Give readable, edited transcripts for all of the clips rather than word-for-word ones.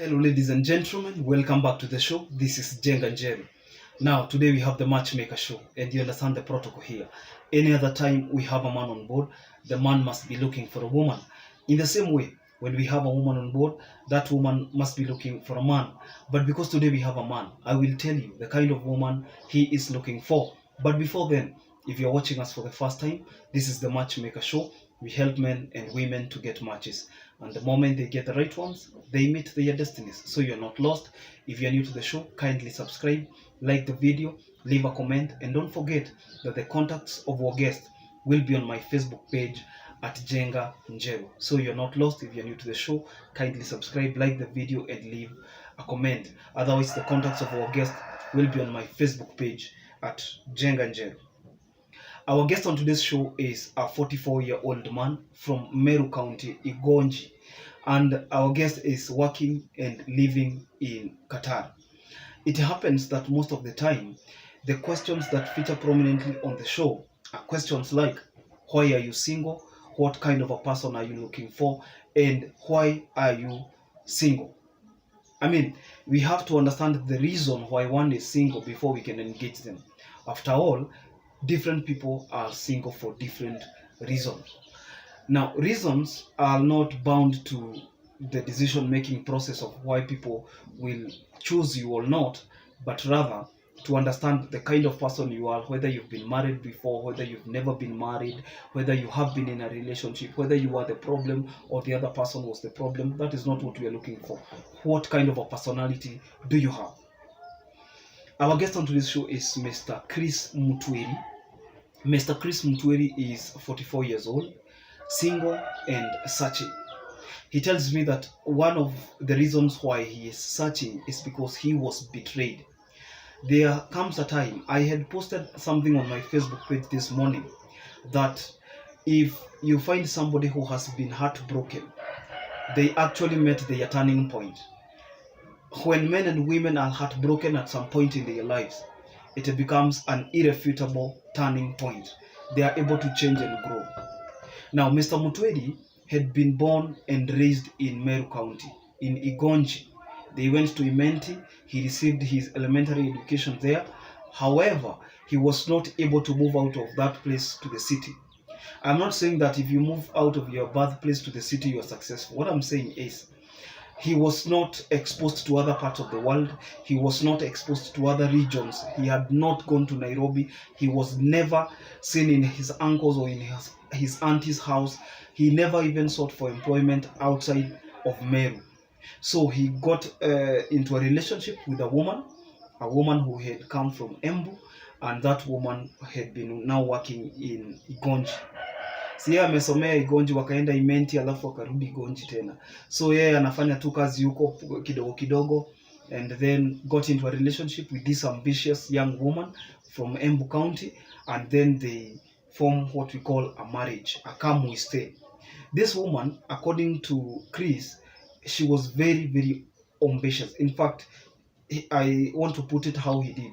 Hello, ladies and gentlemen. Welcome back to the show. This is Jenga and Jerry. Now, today we have the Matchmaker show, and you understand the protocol here. Any other time we have a man on board, the man must be looking for a woman. In the same way, when we have a woman on board, that woman must be looking for a man. But because today we have a man, I will tell you the kind of woman he is looking for. But before then, if you're watching us for the first time, this is the Matchmaker show. We help men and women to get matches. And the moment they get the right ones, they meet their destinies. So you're not lost. If you're new to the show, kindly subscribe, like the video, leave a comment, and don't forget that the contacts of our guest will be on my Facebook page at Jenga Njeru. So you're not lost. If you're new to the show, kindly subscribe, like the video, and leave a comment. Otherwise, the contacts of our guest will be on my Facebook page at Jenga Njeru. Our guest on today's show is a 44-year-old man from Meru County, Igonji, and our guest is working and living in Qatar. It happens that most of the time, the questions that feature prominently on the show are questions like, why are you single? What kind of a person are you looking for? And why are you single? I mean, we have to understand the reason why one is single before we can engage them. After all, different people are single for different reasons. Now, reasons are not bound to the decision-making process of why people will choose you or not, but rather to understand the kind of person you are, whether you've been married before, whether you've never been married, whether you have been in a relationship, whether you are the problem or the other person was the problem. That is not what we are looking for. What kind of a personality do you have? Our guest on today's show is Mr. Chris Mutweri. Mr. Chris Mutweri is 44 years old, single and searching. He tells me that one of the reasons why he is searching is because he was betrayed. There comes a time, I had posted something on my Facebook page this morning, that if you find somebody who has been heartbroken, they actually met their turning point. When men and women are heartbroken at some point in their lives, it becomes an irrefutable turning point. They are able to change and grow. Now, Mr. Mutweri had been born and raised in Meru County, in Igonji. They went to Imenti. He received his elementary education there. However, he was not able to move out of that place to the city. I'm not saying that if you move out of your birthplace to the city, you are successful. What I'm saying is, he was not exposed to other parts of the world. He was not exposed to other regions. He had not gone to Nairobi. He was never seen in his uncle's or in his auntie's house. He never even sought for employment outside of Meru. So he got into a relationship with a woman who had come from Embu, and that woman had been now working in Igonji. Si yeye amesomea Igonji, wakaenda Imenti alafu akarudi Igonji tena. So yeye anafanya tu kazi huko kidogo kidogo, and then got into a relationship with this ambitious young woman from Embu County, and then they form what we call a marriage, a come we stay. This woman, according to Chris, she was very, very ambitious. In fact, I want to put it how he did.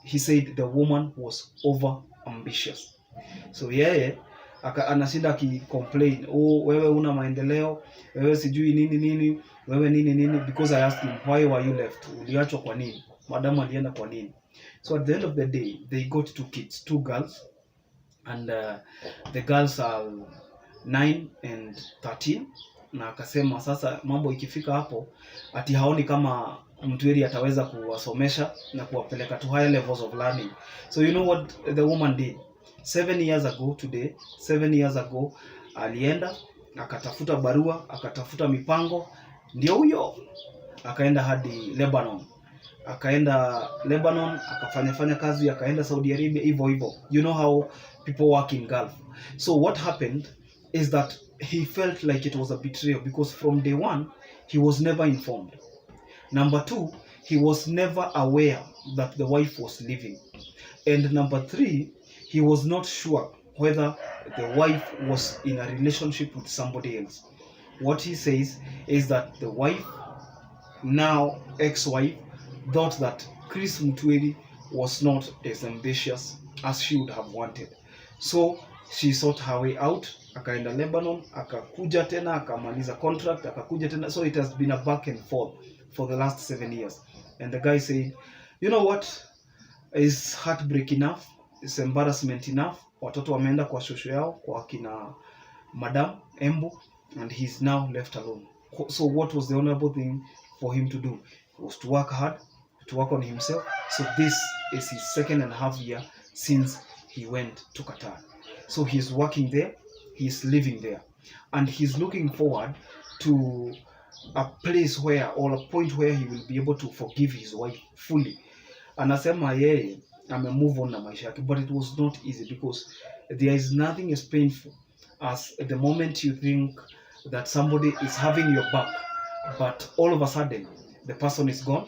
He said the woman was over ambitious. So yeye anashinda complain, oh, wewe una maendeleo, wewe sijui nini nini, wewe nini nini, because I asked him, why were you left? Uliachwa kwa nini? Madam alienda kwa nini? So at the end of the day, they got two kids, two girls, and the girls are 9 and 13. Na akasema sasa mambo ikifika hapo, ati haoni kama Mtweri ataweza kuwasomesha na kuwapeleka to higher levels of learning. So you know what the woman did? 7 years ago, alienda akatafuta barua, akatafuta mipango, ndio huyo akaenda hadi Lebanon. Akafanya kazi, akaenda Saudi Arabia, hivyo. You know how people work in Gulf. So what happened is that he felt like it was a betrayal, because from day one, he was never informed. Number 2, he was never aware that the wife was leaving. And number 3, he was not sure whether the wife was in a relationship with somebody else. What he says is that the wife, now ex-wife, thought that Chris Mutweri was not as ambitious as she would have wanted. So she sought her way out, akaenda Lebanon, akakuja tena, akamaliza contract, akakuja tena. So it has been a back and forth for the last 7 years. And the guy said, you know what, is heartbreak enough, is embarrassment enough. Watoto wameenda kwa shosho yao, kwa kina Madam Embu, and he's now left alone. So what was the honorable thing for him to do? It was to work hard, to work on himself. So this is his 2.5 year since he went to Qatar. So he's working there, he's living there, and he's looking forward to a place where, or a point where he will be able to forgive his wife fully. Anasema yeye move on na maisha yake, but it was not easy, because there is nothing as painful as the moment you think that somebody is having your back, but all of a sudden the person is gone,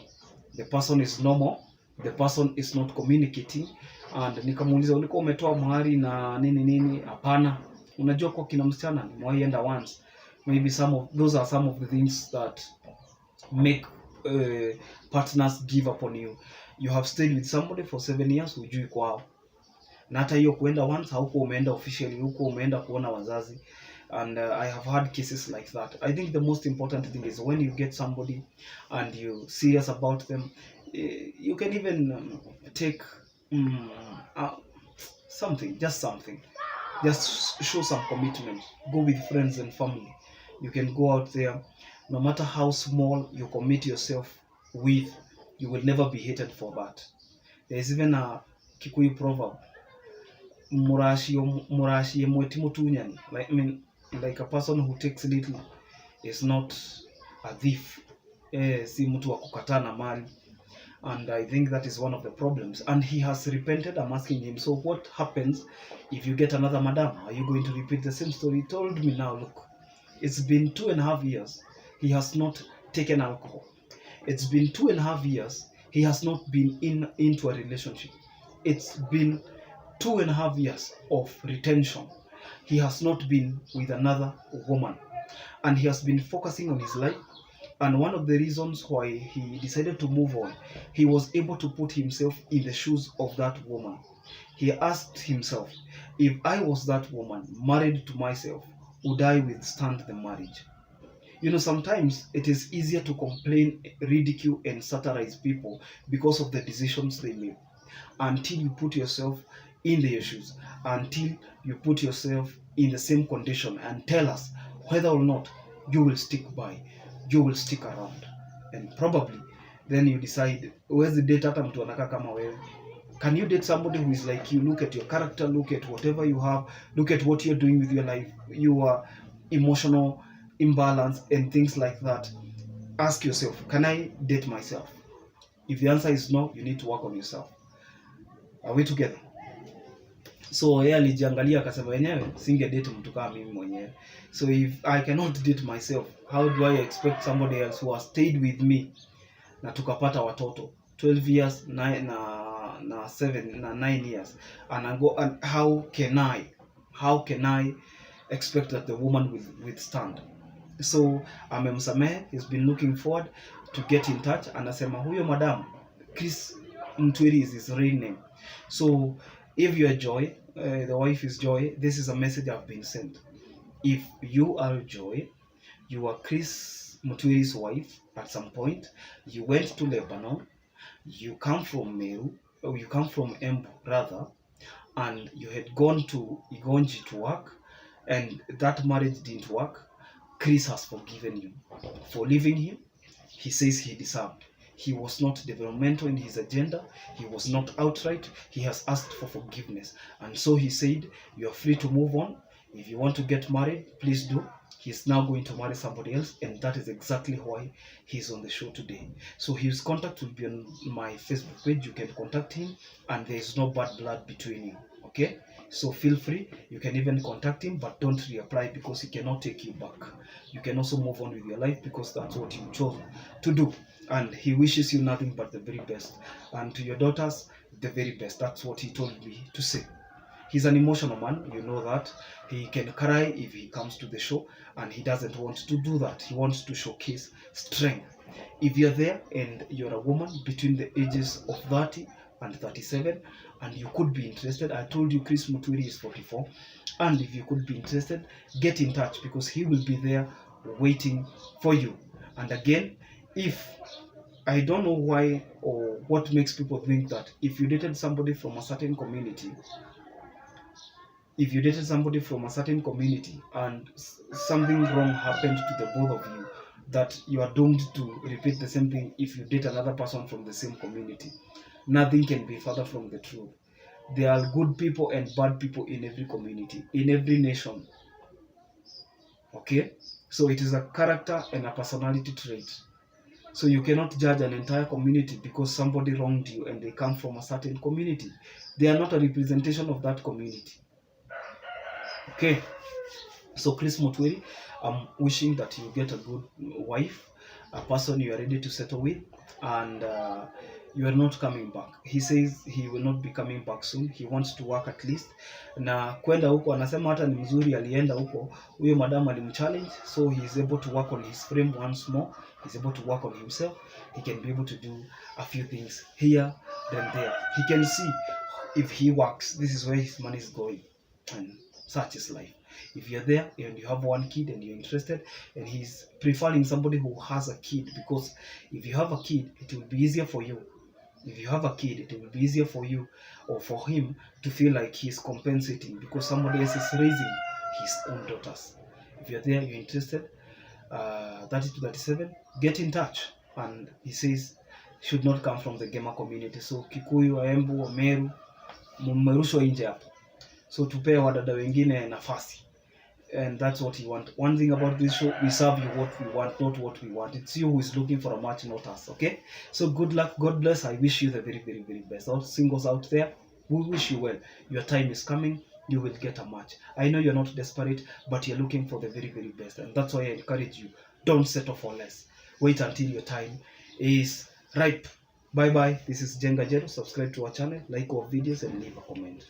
the person is normal, the person is not communicating. And nikamuuliza, ulikuwa umetoa mahari na nini nini? Hapana. Unajua kwa kina msichana nimewahi once. Maybe those are some of the things that make partners give up on you. You have stayed with somebody for 7 years, hujui kwao, na hata hiyo kuenda once hauko umeenda officially, huko umeenda kuona wazazi. And I have had cases like that. I think the most important thing is when you get somebody and you serious about them, you can even take something, just show some commitment. Go with friends and family. You can go out there, no matter how small you commit yourself with, you will never be hated for that. There is even a Kikuyu proverb, murashi mweti mutunyani. Like a person who takes little is not a thief. Si mtu wa kukatana mali. And I think that is one of the problems. And he has repented. I'm asking him, so what happens if you get another madam? Are you going to repeat the same story? He told me, now look, it's been 2.5 years. He has not taken alcohol. It's been 2.5 years. He has not been into a relationship. It's been 2.5 years of retention. He has not been with another woman. And he has been focusing on his life. And one of the reasons why he decided to move on, he was able to put himself in the shoes of that woman. He asked himself, if I was that woman, married to myself, would I withstand the marriage? You know, sometimes it is easier to complain, ridicule, and satirize people because of the decisions they make, until you put yourself in their shoes, until you put yourself in the same condition, and tell us whether or not you will stick by, you will stick around. And probably then you decide, where's the date hata mtu anakaa kama wewe? Can you date somebody who is like you? Look at your character, look at whatever you have, look at what you're doing with your life, your emotional imbalance and things like that. Ask yourself, can I date myself? If the answer is no, you need to work on yourself. Are we together? So yeye alijiangalia akasema wenyewe singe date mtu kama mimi mwenyewe. So if I cannot date myself, how do I expect somebody else who has stayed with me na tukapata watoto 12 years na 7 na 9 years, and I go, and how can I expect that the woman will withstand? So amemsamehe, he's been looking forward to get in touch. Anasema huyo madam Chris Mtwiri is his real name. So if you are Joy, the wife is Joy, this is a message I've been sent. If you are Joy, you are Chris Mutwiri's wife at some point, you went to Lebanon, you come from Meru, or you come from Embu rather, and you had gone to Igonji to work, and that marriage didn't work. Chris has forgiven you for leaving him. He says he deserved. He was not developmental in his agenda. He was not outright. He has asked for forgiveness. And so he said, you are free to move on. If you want to get married, please do. He's now going to marry somebody else, and that is exactly why he's on the show today. So his contact will be on my Facebook page. You can contact him, and there is no bad blood between you. Okay? So feel free. You can even contact him, but don't reapply because he cannot take you back. You can also move on with your life because that's what you chose to do. And he wishes you nothing but the very best. And to your daughters, the very best. That's what he told me to say. He's an emotional man, you know that. He can cry if he comes to the show, and he doesn't want to do that. He wants to showcase strength. If you're there and you're a woman between the ages of 30 and 37, and you could be interested, I told you Chris Mutwiri is 44, and if you could be interested, get in touch because he will be there waiting for you. And again, If I don't know why or what makes people think that if you dated somebody from a certain community, and something wrong happened to the both of you, that you are doomed to repeat the same thing if you date another person from the same community. Nothing can be further from the truth. There are good people and bad people in every community, in every nation. Okay? So it is a character and a personality trait. So you cannot judge an entire community because somebody wronged you and they come from a certain community. They are not a representation of that community. Okay? So Chris Mutwiri, I'm wishing that you get a good wife, a person you are ready to settle with, and you are not coming back. He says he will not be coming back soon. He wants to work at least. Na kwenda huko anasema hata ni mzuri alienda huko. Huyo madam alimchallenge, so he is able to work on his frame once more. He's able to work on himself. He can be able to do a few things here then there. He can see if he works, this is where his money is going. And such is life. If you're there and you have one kid and you're interested, and he's preferring somebody who has a kid, because if you have a kid, it will be easier for you. If you have a kid, it will be easier for you or for him to feel like he's compensating because somebody else is raising his own daughters. If you're there, you're interested, 30 to 37, get in touch. And he says, should not come from the gamer community. So Kikuyu, Embu, Meru, mmerushwa nje hapo. So tupee wadada wengine nafasi. And that's what you want. One thing about this show, we serve you what we want, not what we want. It's you who is looking for a match, not us. Okay? So good luck, God bless. I wish you the very, very, very best. All singles out there, we wish you well. Your time is coming. You will get a match. I know you're not desperate, but you're looking for the very, very best. And that's why I encourage you. Don't settle for less. Wait until your time is ripe. Bye bye. This is Jenga Jero. Subscribe to our channel, like our videos, and leave a comment.